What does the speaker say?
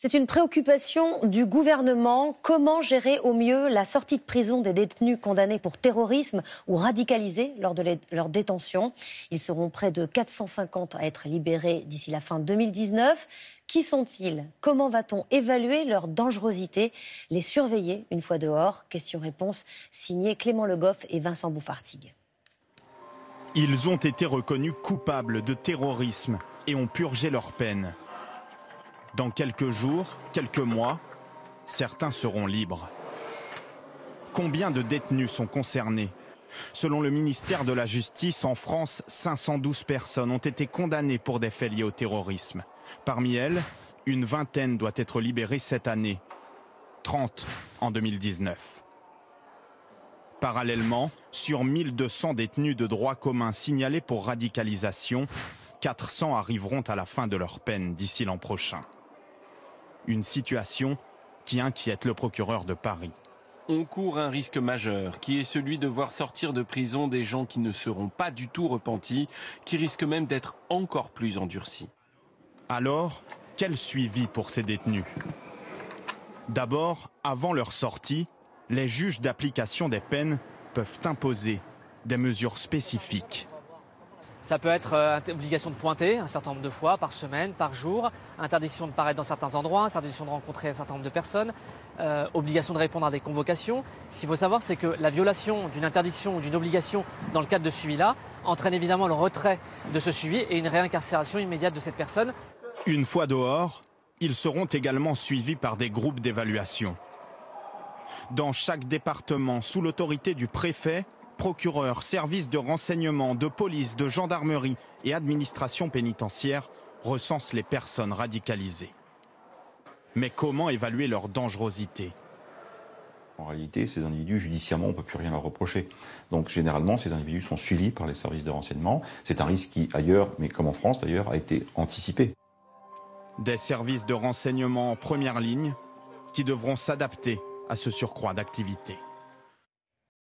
C'est une préoccupation du gouvernement. Comment gérer au mieux la sortie de prison des détenus condamnés pour terrorisme ou radicalisés lors de leur détention? Ils seront près de 450 à être libérés d'ici la fin 2019. Qui sont-ils? Comment va-t-on évaluer leur dangerosité? Les surveiller une fois dehors? Question-réponse signée Clément Le Goff et Vincent Bouffartigue. Ils ont été reconnus coupables de terrorisme et ont purgé leur peine. Dans quelques jours, quelques mois, certains seront libres. Combien de détenus sont concernés? Selon le ministère de la Justice, en France, 512 personnes ont été condamnées pour des faits liés au terrorisme. Parmi elles, une vingtaine doit être libérée cette année, 30 en 2019. Parallèlement, sur 1200 détenus de droit commun signalés pour radicalisation, 400 arriveront à la fin de leur peine d'ici l'an prochain. Une situation qui inquiète le procureur de Paris. On court un risque majeur, qui est celui de voir sortir de prison des gens qui ne seront pas du tout repentis, qui risquent même d'être encore plus endurcis. Alors, quel suivi pour ces détenus? D'abord, avant leur sortie, les juges d'application des peines peuvent imposer des mesures spécifiques. Ça peut être obligation de pointer un certain nombre de fois par semaine, par jour, interdiction de paraître dans certains endroits, interdiction de rencontrer un certain nombre de personnes, obligation de répondre à des convocations. Ce qu'il faut savoir, c'est que la violation d'une interdiction ou d'une obligation dans le cadre de ce suivi-là entraîne évidemment le retrait de ce suivi et une réincarcération immédiate de cette personne. Une fois dehors, ils seront également suivis par des groupes d'évaluation. Dans chaque département, sous l'autorité du préfet, procureurs, services de renseignement, de police, de gendarmerie et administration pénitentiaire recensent les personnes radicalisées. Mais comment évaluer leur dangerosité? En réalité, ces individus, judiciairement, on ne peut plus rien leur reprocher. Donc, généralement, ces individus sont suivis par les services de renseignement. C'est un risque qui, ailleurs, mais comme en France d'ailleurs, a été anticipé. Des services de renseignement en première ligne qui devront s'adapter à ce surcroît d'activité.